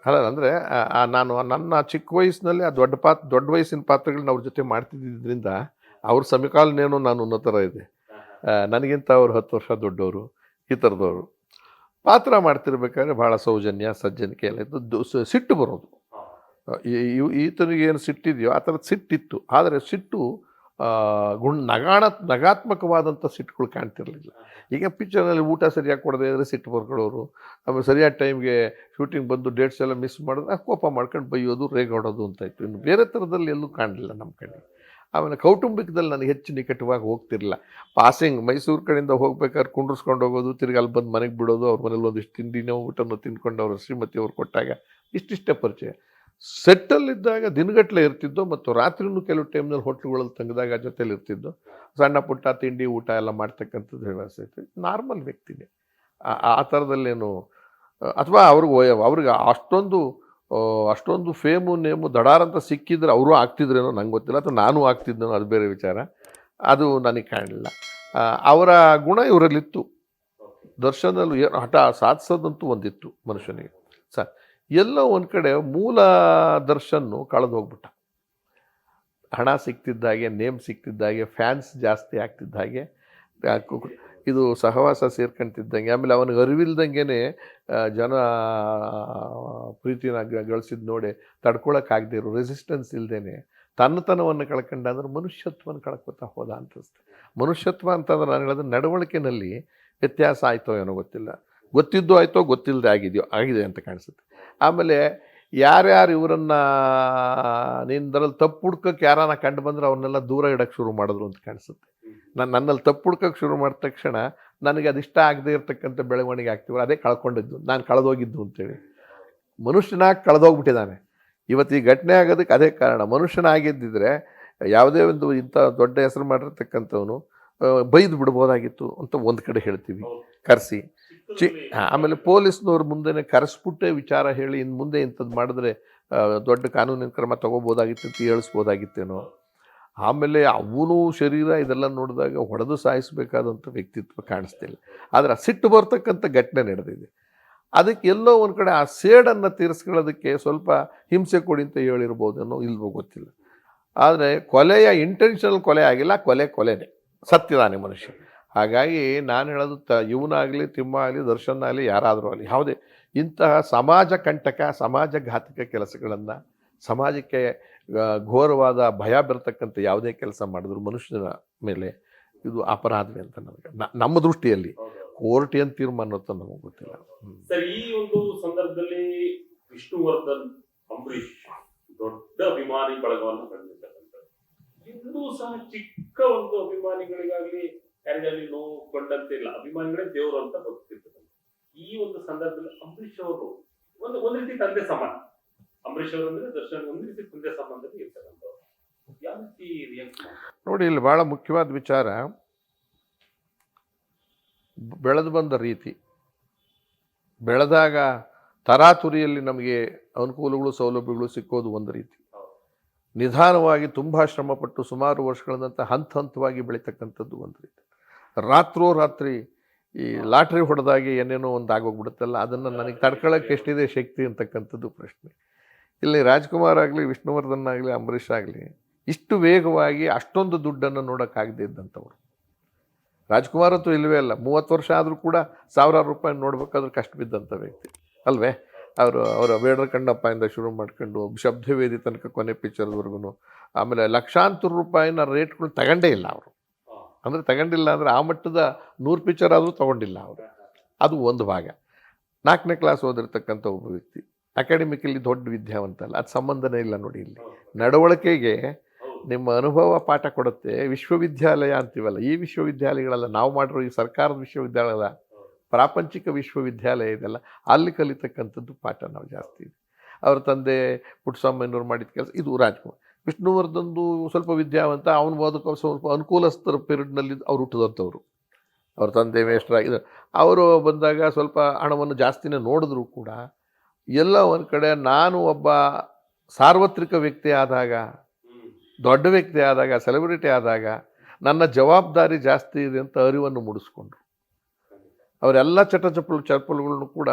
ಅಲ್ಲ. ಅಂದರೆ ನಾನು ನನ್ನ ಚಿಕ್ಕ ವಯಸ್ಸಿನಲ್ಲಿ ಆ ದೊಡ್ಡ ವಯಸ್ಸಿನ ಪಾತ್ರಗಳನ್ನ ಅವ್ರ ಜೊತೆ ಮಾಡ್ತಿದ್ದರಿಂದ ಅವ್ರ ಸಮಕಾಲನೇನೋ ನಾನು ಅನ್ನೋ ಥರ ಇದೆ. ನನಗಿಂತ ಅವ್ರು 10 ವರ್ಷ ದೊಡ್ಡವರು. ಈ ಥರದವರು ಪಾತ್ರ ಮಾಡ್ತಿರ್ಬೇಕಾದ್ರೆ ಭಾಳ ಸೌಜನ್ಯ ಸಜ್ಜನಿಕೆ ಎಲ್ಲ ಇದ್ದು ಸಿಟ್ಟು ಬರೋದು. ಈತನಿಗೆ ಏನು ಸಿಟ್ಟಿದೆಯೋ ಆ ಥರದ್ದು ಸಿಟ್ಟಿತ್ತು. ಆದರೆ ಸಿಟ್ಟು ನಗಾತ್ಮಕವಾದಂಥ ಸಿಟ್ಟುಗಳು ಕಾಣ್ತಿರಲಿಲ್ಲ. ಈಗ ಪಿಕ್ಚರ್ನಲ್ಲಿ ಊಟ ಸರಿಯಾಗಿ ಕೊಡದೇ ಇದ್ದರೆ ಸಿಟ್ಟು ಬರ್ಕೊಳ್ಳೋರು, ಆಮೇಲೆ ಸರಿಯಾದ ಟೈಮ್ಗೆ ಶೂಟಿಂಗ್ ಬಂದು ಡೇಟ್ಸ್ ಎಲ್ಲ ಮಿಸ್ ಮಾಡಿದ್ರೆ ಕೋಪ ಮಾಡ್ಕೊಂಡು ಬೈಯೋದು, ರೇಗಾಡೋದು ಅಂತ ಇತ್ತು. ಇನ್ನು ಬೇರೆ ಥರದಲ್ಲಿ ಎಲ್ಲೂ ಕಾಣಲಿಲ್ಲ ನಮ್ಮ ಕಡೆ. ಆಮೇಲೆ ಕೌಟುಂಬಿಕದಲ್ಲಿ ನನಗೆ ಹೆಚ್ಚು ನಿಕಟವಾಗಿ ಹೋಗ್ತಿರಲಿಲ್ಲ. ಪಾಸಿಂಗ್ ಮೈಸೂರು ಕಡೆಯಿಂದ ಹೋಗ್ಬೇಕಾದ್ರೆ ಕುಂಡ್ರಿಸ್ಕೊಂಡು ಹೋಗೋದು, ತಿರ್ಗಿ ಅಲ್ಲಿ ಬಂದು ಮನೆಗೆ ಬಿಡೋದು, ಅವ್ರ ಮನೇಲಿ ಒಂದಿಷ್ಟು ತಿಂಡಿನೋ ಊಟನೋ ತಿಂದ್ಕೊಂಡು ಅವ್ರ ಶ್ರೀಮತಿ ಅವ್ರು ಕೊಟ್ಟಾಗ ಇಷ್ಟಿಷ್ಟೇ ಪರಿಚಯ. ಸೆಟ್ಟಲ್ಲಿದ್ದಾಗ ದಿನಗಟ್ಟಲೆ ಇರ್ತಿದ್ದೋ, ಮತ್ತು ರಾತ್ರಿನೂ ಕೆಲವು ಟೈಮ್ನಲ್ಲಿ ಹೋಟ್ಲುಗಳಲ್ಲಿ ತಂಗಿದಾಗ ಜೊತೆಲಿ ಇರ್ತಿದ್ದೋ. ಸಣ್ಣ ಪುಟ್ಟ ತಿಂಡಿ ಊಟ ಎಲ್ಲ ಮಾಡ್ತಕ್ಕಂಥದ್ದು ವ್ಯವಸ್ಥೆ ಇತ್ತು. ನಾರ್ಮಲ್ ವ್ಯಕ್ತಿನೇ. ಆ ಥರದಲ್ಲೇನು ಅಥವಾ ಅವ್ರಿಗೆ ಅಷ್ಟೊಂದು ಫೇಮು ನೇಮು ದಡಾರಂತ ಸಿಕ್ಕಿದ್ರೆ ಅವರು ಆಗ್ತಿದ್ರೇನೋ ನಂಗೆ ಗೊತ್ತಿಲ್ಲ, ಅಥವಾ ನಾನು ಆಗ್ತಿದ್ದೇನೋ ಅದು ಬೇರೆ ವಿಚಾರ. ಅದು ನನಗೆ ಕಾಣಲಿಲ್ಲ. ಅವರ ಗುಣ ಇವರಲ್ಲಿತ್ತು. ದರ್ಶನದಲ್ಲೂ ಹಠ ಸಾಧಿಸೋದಂತೂ ಒಂದಿತ್ತು ಮನುಷ್ಯನಿಗೆ. ಎಲ್ಲೋ ಒಂದು ಕಡೆ ಮೂಲ ದರ್ಶನ್ನು ಕಳೆದು ಹೋಗ್ಬಿಟ್ಟ. ಹಣ ಸಿಗ್ತಿದ್ದಾಗೆ, ನೇಮ್ ಸಿಗ್ತಿದ್ದಾಗೆ, ಫ್ಯಾನ್ಸ್ ಜಾಸ್ತಿ ಆಗ್ತಿದ್ದ ಹಾಗೆ, ಇದು ಸಹವಾಸ ಸೇರ್ಕೊಂತಿದ್ದಂಗೆ, ಆಮೇಲೆ ಅವನಿಗೆ ಅರಿವಿಲ್ದಂಗೆ ಜನ ಪ್ರೀತಿನ ಗಳಿಸಿದ್ ನೋಡಿ ತಡ್ಕೊಳಕ್ಕಾಗದೇ ಇರೋ, ರೆಸಿಸ್ಟೆನ್ಸ್ ಇಲ್ಲದೇನೆ ತನ್ನತನವನ್ನು ಕಳ್ಕೊಂಡ ಅಂದ್ರೆ ಮನುಷ್ಯತ್ವನ ಕಳ್ಕೊತಾ ಹೋದ ಅನಿಸುತ್ತೆ. ಮನುಷ್ಯತ್ವ ಅಂತಂದ್ರೆ ನಾನು ಹೇಳೋದು ನಡವಳಿಕೆಯಲ್ಲಿ ವ್ಯತ್ಯಾಸ ಆಯಿತೋ ಏನೋ ಗೊತ್ತಿಲ್ಲ, ಗೊತ್ತಿದ್ದು ಆಯಿತೋ ಗೊತ್ತಿಲ್ಲದೆ ಆಗಿದೆ ಅಂತ ಕಾಣಿಸುತ್ತೆ. ಆಮೇಲೆ ಯಾರ್ಯಾರು ಇವರನ್ನು ನಿಂದರಲ್ಲಿ ತಪ್ಪು ಹುಡ್ಕಕ್ಕೆ ಯಾರನ್ನ ಕಂಡು ಬಂದರೆ ಅವ್ರನ್ನೆಲ್ಲ ದೂರ ಇಡೋಕ್ಕೆ ಶುರು ಮಾಡಿದ್ರು ಅಂತ ಕಾಣಿಸುತ್ತೆ. ನನ್ನಲ್ಲಿ ತಪ್ಪು ಹುಡ್ಕಕ್ಕೆ ಶುರು ಮಾಡಿದ ತಕ್ಷಣ ನನಗೆ ಅದಿಷ್ಟ ಆಗದೆ ಇರತಕ್ಕಂಥ ಬೆಳವಣಿಗೆ ಆಗ್ತೀವಲ್ಲ, ಅದೇ ಕಳ್ಕೊಂಡಿದ್ದು, ನಾನು ಕಳೆದೋಗಿದ್ದು ಅಂತೇಳಿ. ಮನುಷ್ಯನಾಗಿ ಕಳೆದೋಗ್ಬಿಟ್ಟಿದ್ದಾನೆ. ಇವತ್ತು ಈ ಘಟನೆ ಆಗೋದಕ್ಕೆ ಅದೇ ಕಾರಣ. ಮನುಷ್ಯನಾಗಿದ್ದಿದ್ರೆ ಯಾವುದೇ ಒಂದು ಇಂಥ ದೊಡ್ಡ ಹೆಸರು ಮಾಡಿರ್ತಕ್ಕಂಥವನು ಬೈದು ಬಿಡ್ಬೋದಾಗಿತ್ತು ಅಂತ ಒಂದು ಕಡೆ ಹೇಳ್ತೀವಿ, ಕರೆಸಿ. ಆಮೇಲೆ ಪೊಲೀಸ್ನವ್ರ ಮುಂದೆನೇ ಕರೆಸ್ಬಿಟ್ಟೆ ವಿಚಾರ ಹೇಳಿ ಇನ್ನು ಮುಂದೆ ಇಂಥದ್ದು ಮಾಡಿದ್ರೆ ದೊಡ್ಡ ಕಾನೂನಿನ ಕ್ರಮ ತೊಗೋಬೋದಾಗಿತ್ತು ಅಂತ ಹೇಳಿಸ್ಬೋದಾಗಿತ್ತೇನೋ. ಆಮೇಲೆ ಅವನು ಶರೀರ ಇದೆಲ್ಲ ನೋಡಿದಾಗ ಹೊಡೆದು ಸಾಯಿಸಬೇಕಾದಂಥ ವ್ಯಕ್ತಿತ್ವ ಕಾಣಿಸ್ತಿಲ್ಲ. ಆದರೆ ಸಿಟ್ಟು ಬರ್ತಕ್ಕಂಥ ಘಟನೆ ನಡೆದಿದೆ. ಅದಕ್ಕೆ ಎಲ್ಲೋ ಒಂದು ಕಡೆ ಆ ಸೇಡನ್ನು ತೀರಿಸ್ಕೊಳ್ಳೋದಕ್ಕೆ ಸ್ವಲ್ಪ ಹಿಂಸೆ ಕೊಡಿ ಅಂತ ಹೇಳಿರ್ಬೋದೇನೋ, ಇಲ್ವೋ ಗೊತ್ತಿಲ್ಲ. ಆದರೆ ಕೊಲೆಯ ಇಂಟೆನ್ಷನಲ್ ಕೊಲೆ ಆಗಿಲ್ಲ, ಕೊಲೆನೇ, ಸತ್ತಿದ್ದಾನೆ ಮನುಷ್ಯ. ಹಾಗಾಗಿ ನಾನು ಹೇಳೋದು ಇವನಾಗಲಿ, ತಿಮ್ಮ ಆಗಲಿ, ದರ್ಶನ್ ಆಗಲಿ, ಯಾರಾದರೂ ಆಗಲಿ, ಯಾವುದೇ ಇಂತಹ ಸಮಾಜ ಕಂಟಕ, ಸಮಾಜ ಘಾತಕ ಕೆಲಸಗಳನ್ನು, ಸಮಾಜಕ್ಕೆ ಘೋರವಾದ ಭಯ ಬರತಕ್ಕಂಥ ಯಾವುದೇ ಕೆಲಸ ಮಾಡಿದ್ರು ಮನುಷ್ಯನ ಮೇಲೆ ಇದು ಅಪರಾಧವೇ ಅಂತ ನನಗೆ ನಮ್ಮ ದೃಷ್ಟಿಯಲ್ಲಿ. ಕೋರ್ಟ್ ಏನು ತೀರ್ಮಾನ ಅಂತ ನಮಗೆ ಗೊತ್ತಿಲ್ಲ. ಸರ್, ಈ ಒಂದು ಸಂದರ್ಭದಲ್ಲಿ ವಿಷ್ಣುವರ್ಧನ್, ಅಂಬರೀಷ್ ದೊಡ್ಡ ಅಭಿಮಾನಿ ಬಳಗವನ್ನು ಹೊಂದಿರ್ತಕ್ಕಂಥದ್ದು. ಇನ್ನೂ ಸಹ ಚಿಕ್ಕ ಒಂದು ಅಭಿಮಾನಿಗಳಿಗಾಗ್ಲಿ ಯಾರಿಗಾಗಲಿ ನೋವು ಕೊಂಡಂತೆ ಇಲ್ಲ, ಅಭಿಮಾನಿಗಳೇ ದೇವರು ಅಂತ ಗೊತ್ತಿರ್ತಕ್ಕಂಥ ಈ ಒಂದು ಸಂದರ್ಭದಲ್ಲಿ ಅಂಬರೀಷ್ ಅವರು ಒಂದು ರೀತಿ ತಂದೆ ಸಮಾನ. ಅಂಬರೀಷ್ ಅವರು ಅಂದ್ರೆ ದರ್ಶನ್ ಒಂದು ರೀತಿ ತಂದೆ ಸಂಬಂಧದಲ್ಲಿ ಇರ್ತಕ್ಕಂಥವ್ರು. ಯಾವ ರೀತಿ ರಿಯಾಕ್ಟ್ ನೋಡಿ, ಇಲ್ಲಿ ಭಾಳ ಮುಖ್ಯವಾದ ವಿಚಾರ, ಬೆಳೆದು ಬಂದ ರೀತಿ. ಬೆಳೆದಾಗ ತರಾತುರಿಯಲ್ಲಿ ನಮಗೆ ಅನುಕೂಲಗಳು, ಸೌಲಭ್ಯಗಳು ಸಿಕ್ಕೋದು ಒಂದು ರೀತಿ. ನಿಧಾನವಾಗಿ ತುಂಬ ಶ್ರಮಪಟ್ಟು ಸುಮಾರು ವರ್ಷಗಳಂತ ಹಂತವಾಗಿ ಬೆಳೀತಕ್ಕಂಥದ್ದು ಒಂದು ರೀತಿ. ರಾತ್ರಿ ಈ ಲಾಟ್ರಿ ಹೊಡೆದಾಗಿ ಏನೇನೋ ಒಂದು ಆಗೋಗ್ಬಿಡುತ್ತಲ್ಲ, ಅದನ್ನು ನನಗೆ ತಡ್ಕೊಳ್ಳೋಕ್ಕೆ ಎಷ್ಟಿದೆ ಶಕ್ತಿ ಅಂತಕ್ಕಂಥದ್ದು ಪ್ರಶ್ನೆ. ಇಲ್ಲಿ ರಾಜ್ಕುಮಾರ್ ಆಗಲಿ, ವಿಷ್ಣುವರ್ಧನ್ ಆಗಲಿ, ಅಂಬರೀಷ್ ಆಗಲಿ ಇಷ್ಟು ವೇಗವಾಗಿ ಅಷ್ಟೊಂದು ದುಡ್ಡನ್ನು ನೋಡೋಕ್ಕಾಗದೇ ಇದ್ದಂಥವ್ರು. ರಾಜ್ಕುಮಾರ್ ಅಂತೂ ಇಲ್ಲವೇ ಅಲ್ಲ, 30 ವರ್ಷ ಆದರೂ ಕೂಡ ಸಾವಿರಾರು ರೂಪಾಯಿ ನೋಡ್ಬೇಕಾದ್ರೆ ಕಷ್ಟ ಬಿದ್ದಂಥ ವ್ಯಕ್ತಿ ಅಲ್ವೇ. ಅವರ ಬೇಡರ ಕಣ್ಣಪ್ಪ ಶುರು ಮಾಡ್ಕೊಂಡು ಶಬ್ದವೇದಿ ತನಕ ಕೊನೆ ಪಿಕ್ಚರ್ವರೆಗೂ, ಆಮೇಲೆ ಲಕ್ಷಾಂತರ ರೂಪಾಯಿನ ರೇಟ್ಗಳು ತಗೊಂಡೇ ಇಲ್ಲ ಅವರು. ಅಂದರೆ ತಗೊಂಡಿಲ್ಲ ಅಂದರೆ ಆ ಮಟ್ಟದ 100 ಪಿಕ್ಚರ್ ಆದರೂ ತೊಗೊಂಡಿಲ್ಲ ಅವರು. ಅದು ಒಂದು ಭಾಗ. 4ನೇ ಕ್ಲಾಸ್ ಓದಿರ್ತಕ್ಕಂಥ ಒಬ್ಬ ವ್ಯಕ್ತಿ, ಅಕಾಡೆಮಿಕಲಿ ದೊಡ್ಡ ವಿದ್ಯಾವಂತ ಅಲ್ಲ, ಅದು ಸಂಬಂಧನೇ ಇಲ್ಲ ನೋಡಿ. ಇಲ್ಲಿ ನಡವಳಿಕೆಗೆ ನಿಮ್ಮ ಅನುಭವ ಪಾಠ ಕೊಡುತ್ತೆ. ವಿಶ್ವವಿದ್ಯಾಲಯ ಅಂತೀವಲ್ಲ, ಈ ವಿಶ್ವವಿದ್ಯಾಲಯಗಳೆಲ್ಲ ನಾವು ಮಾಡಿರೋ ಈ ಸರ್ಕಾರದ ವಿಶ್ವವಿದ್ಯಾಲಯ, ಪ್ರಾಪಂಚಿಕ ವಿಶ್ವವಿದ್ಯಾಲಯ ಇದೆಲ್ಲ, ಅಲ್ಲಿ ಕಲಿತಕ್ಕಂಥದ್ದು ಪಾಠ ನಾವು ಜಾಸ್ತಿ ಇದೆ. ಅವ್ರ ತಂದೆ ಪುಟ್ಟಸ್ವಾಮಿಯವ್ರು ಮಾಡಿದ ಕೆಲಸ ಇದು. ರಾಜ್ಕುಮಾರ್, ವಿಷ್ಣುವರ್ಧನ್ದು ಸ್ವಲ್ಪ ವಿದ್ಯಾವಂತ, ಅವನು ಓದಕ್ಕೆ ಸ್ವಲ್ಪ ಅನುಕೂಲಸ್ಥರ ಪೀರಿಯಡ್ನಲ್ಲಿ ಅವ್ರು ಹುಟ್ಟಿದಂಥವ್ರು. ಅವ್ರ ತಂದೆ ಮೇಷ್ಟ್ರಾಗಿದ್ದರು. ಅವರು ಬಂದಾಗ ಸ್ವಲ್ಪ ಹಣವನ್ನು ಜಾಸ್ತಿನೇ ನೋಡಿದ್ರು ಕೂಡ ಎಲ್ಲ ಒಂದು ಕಡೆ ನಾನು ಒಬ್ಬ ಸಾರ್ವತ್ರಿಕ ವ್ಯಕ್ತಿ ಆದಾಗ, ದೊಡ್ಡ ವ್ಯಕ್ತಿ ಆದಾಗ, ಸೆಲೆಬ್ರಿಟಿ ಆದಾಗ ನನ್ನ ಜವಾಬ್ದಾರಿ ಜಾಸ್ತಿ ಇದೆ ಅಂತ ಅರಿವನ್ನು ಮೂಡಿಸ್ಕೊಂಡ್ರು. ಅವರೆಲ್ಲ ಚಪ್ಪಲುಗಳನ್ನು ಕೂಡ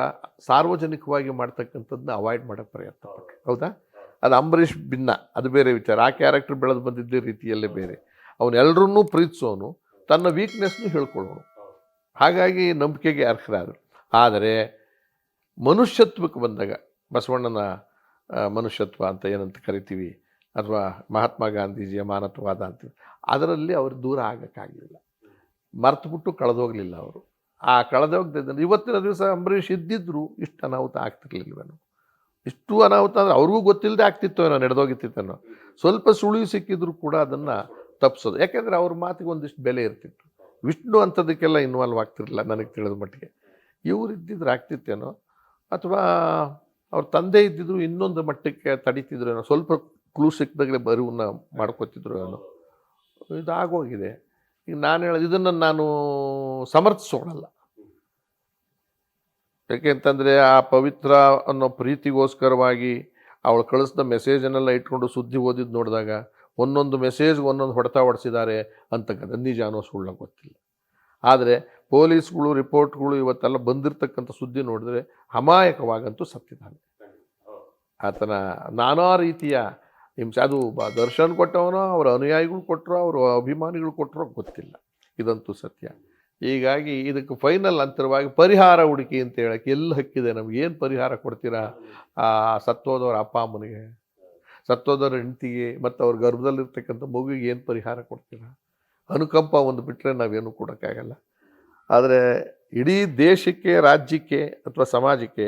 ಸಾರ್ವಜನಿಕವಾಗಿ ಮಾಡ್ತಕ್ಕಂಥದ್ದನ್ನ ಅವಾಯ್ಡ್ ಮಾಡೋಕ್ಕೆ ಪ್ರಯತ್ನ ಪಟ್ಟರು. ಹೌದಾ? ಅದು ಅಂಬರೀಷ್ ಭಿನ್ನ, ಅದು ಬೇರೆ ವಿಚಾರ. ಆ ಕ್ಯಾರೆಕ್ಟರ್ ಬೆಳೆದು ಬಂದಿದ್ದೇ ರೀತಿಯಲ್ಲೇ ಬೇರೆ. ಅವನೆಲ್ಲರನ್ನೂ ಪ್ರೀತಿಸೋನು, ತನ್ನ ವೀಕ್ನೆಸ್ನು ಹೇಳ್ಕೊಳ್ಳೋನು. ಹಾಗಾಗಿ ನಂಬಿಕೆಗೆ ಅರ್ಹರಾದರು. ಆದರೆ ಮನುಷ್ಯತ್ವಕ್ಕೆ ಬಂದಾಗ, ಬಸವಣ್ಣನ ಮನುಷ್ಯತ್ವ ಅಂತ ಏನಂತ ಕರಿತೀವಿ, ಅಥವಾ ಮಹಾತ್ಮ ಗಾಂಧೀಜಿಯ ಮಾನವವಾದ ಅಂತೀವಿ, ಅದರಲ್ಲಿ ಅವರು ದೂರ ಆಗೋಕ್ಕಾಗಲಿಲ್ಲ. ಮರ್ತುಬಿಟ್ಟು ಕಳೆದೋಗಲಿಲ್ಲ ಅವರು. ಆ ಕಳೆದೋಗ್ತಿದ್ದ ಇವತ್ತಿನ ದಿವಸ ಅಂಬರೀಷ್ ಇದ್ದಿದ್ರು ಇಷ್ಟು ಅನಾಹುತ ಆಗ್ತಿರ್ಲಿಲ್ವೇನೋ. ಇಷ್ಟು ಅನಾಹುತ ಅಂದರೆ ಅವ್ರಿಗೂ ಗೊತ್ತಿಲ್ಲದೆ ಆಗ್ತಿತ್ತು ಏನೋ, ನಡೆದೋಗಿತ್ತಿತ್ತೇನೋ. ಸ್ವಲ್ಪ ಸುಳಿವು ಸಿಕ್ಕಿದ್ರು ಕೂಡ ಅದನ್ನು ತಪ್ಪಿಸೋದು. ಯಾಕೆಂದರೆ ಅವ್ರ ಮಾತಿಗೆ ಒಂದಿಷ್ಟು ಬೆಲೆ ಇರ್ತಿತ್ತು. ವಿಷ್ಣು ಅಂಥದಕ್ಕೆಲ್ಲ ಇನ್ವಾಲ್ವ್ ಆಗ್ತಿರಲಿಲ್ಲ ನನಗೆ ತಿಳಿದ ಮಟ್ಟಿಗೆ. ಇವ್ರು ಇದ್ದಿದ್ರೆ ಆಗ್ತಿತ್ತೇನೋ, ಅಥವಾ ಅವ್ರ ತಂದೆ ಇದ್ದಿದ್ರು ಇನ್ನೊಂದು ಮಟ್ಟಕ್ಕೆ ತಡೀತಿದ್ರು ಏನೋ, ಸ್ವಲ್ಪ ಕ್ಲೂ ಸಿಕ್ಕಿದಾಗಲೇ ಬರುವನ್ನ ಮಾಡ್ಕೋತಿದ್ರು ಏನೋ. ಇದಾಗೋಗಿದೆ. ಈಗ ನಾನು ಹೇಳೋದು, ಇದನ್ನು ನಾನು ಸಮರ್ಥಿಸೋಣಲ್ಲ. ಯಾಕೆಂತಂದರೆ ಆ ಪವಿತ್ರ ಅನ್ನೋ ಪ್ರೀತಿಗೋಸ್ಕರವಾಗಿ ಅವಳು ಕಳಿಸಿದ ಮೆಸೇಜನ್ನೆಲ್ಲ ಇಟ್ಕೊಂಡು ಸುದ್ದಿ ಓದಿದ್ದು ನೋಡಿದಾಗ ಒಂದೊಂದು ಮೆಸೇಜ್ಗೆ ಒಂದೊಂದು ಹೊಡೆತ ಹೊಡೆಸಿದ್ದಾರೆ ಅಂತಕ್ಕಂಥ ನಿಜ ಅನ್ನೋ ಸುಳ್ಳ ಗೊತ್ತಿಲ್ಲ. ಆದರೆ ಪೊಲೀಸ್ಗಳು, ರಿಪೋರ್ಟ್ಗಳು ಇವತ್ತೆಲ್ಲ ಬಂದಿರತಕ್ಕಂಥ ಸುದ್ದಿ ನೋಡಿದ್ರೆ ಅಮಾಯಕವಾಗಂತೂ ಸತ್ತಿದ್ದಾನೆ. ಆತನ ನಾನಾ ರೀತಿಯ ಹಿಂಸೆ, ಅದು ದರ್ಶನ್ ಕೊಟ್ಟವನೋ, ಅವರ ಅನುಯಾಯಿಗಳು ಕೊಟ್ಟರೋ, ಅವರ ಅಭಿಮಾನಿಗಳು ಕೊಟ್ಟರೋ ಗೊತ್ತಿಲ್ಲ. ಇದಂತೂ ಸತ್ಯ. ಹೀಗಾಗಿ ಇದಕ್ಕೆ ಫೈನಲ್ ಅಂತರವಾಗಿ ಪರಿಹಾರ ಹುಡುಕಿ ಅಂತ ಹೇಳೋಕ್ಕೆ ಎಲ್ಲಿ ಹಕ್ಕಿದೆ ನಮ್ಗೆ? ಏನು ಪರಿಹಾರ ಕೊಡ್ತೀರಾ ಆ ಸತ್ತೋದವ್ರ ಅಪ್ಪ ಅಮ್ಮನಿಗೆ, ಸತ್ತೋದವ್ರ ಹೆಂಡತಿಗೆ, ಮತ್ತು ಅವ್ರ ಗರ್ಭದಲ್ಲಿರ್ತಕ್ಕಂಥ ಮಗುವಿಗೆ ಏನು ಪರಿಹಾರ ಕೊಡ್ತೀರಾ? ಅನುಕಂಪ ಒಂದು ಬಿಟ್ಟರೆ ನಾವೇನು ಕೊಡೋಕ್ಕಾಗಲ್ಲ. ಆದರೆ ಇಡೀ ದೇಶಕ್ಕೆ, ರಾಜ್ಯಕ್ಕೆ ಅಥವಾ ಸಮಾಜಕ್ಕೆ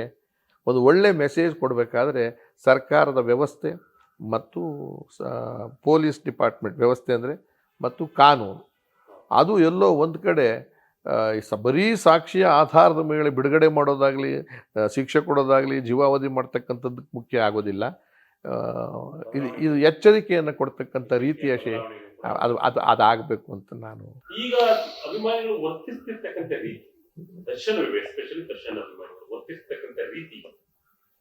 ಒಂದು ಒಳ್ಳೆ ಮೆಸೇಜ್ ಕೊಡಬೇಕಾದ್ರೆ ಸರ್ಕಾರದ ವ್ಯವಸ್ಥೆ ಮತ್ತು ಪೊಲೀಸ್ ಡಿಪಾರ್ಟ್ಮೆಂಟ್ ವ್ಯವಸ್ಥೆ ಅಂದರೆ ಮತ್ತು ಕಾನೂನು ಅದು ಎಲ್ಲೋ ಒಂದು ಕಡೆ ಬರೀ ಸಾಕ್ಷಿಯ ಆಧಾರದ ಮೇಲೆ ಬಿಡುಗಡೆ ಮಾಡೋದಾಗಲಿ, ಶಿಕ್ಷೆ ಕೊಡೋದಾಗಲಿ, ಜೀವಾವಧಿ ಮಾಡ್ತಕ್ಕಂಥದ್ದಕ್ಕೆ ಮುಖ್ಯ ಆಗೋದಿಲ್ಲ. ಇದು ಎಚ್ಚರಿಕೆಯನ್ನು ಕೊಡ್ತಕ್ಕಂಥ ರೀತಿಯ ಅದಾಗಬೇಕು ಅಂತ ನಾನು. ಈಗ ಅಭಿಮಾನಿಗಳು ವರ್ತಿಸ್ತಿರ್ತಕ್ಕಂಥ ರೀತಿ, ಎಸ್ಪೆಷಲಿ ದರ್ಶನ್ ಅಭಿಮಾನಿಗಳು ವರ್ತಿಸ್ತಕ್ಕಂಥ ರೀತಿ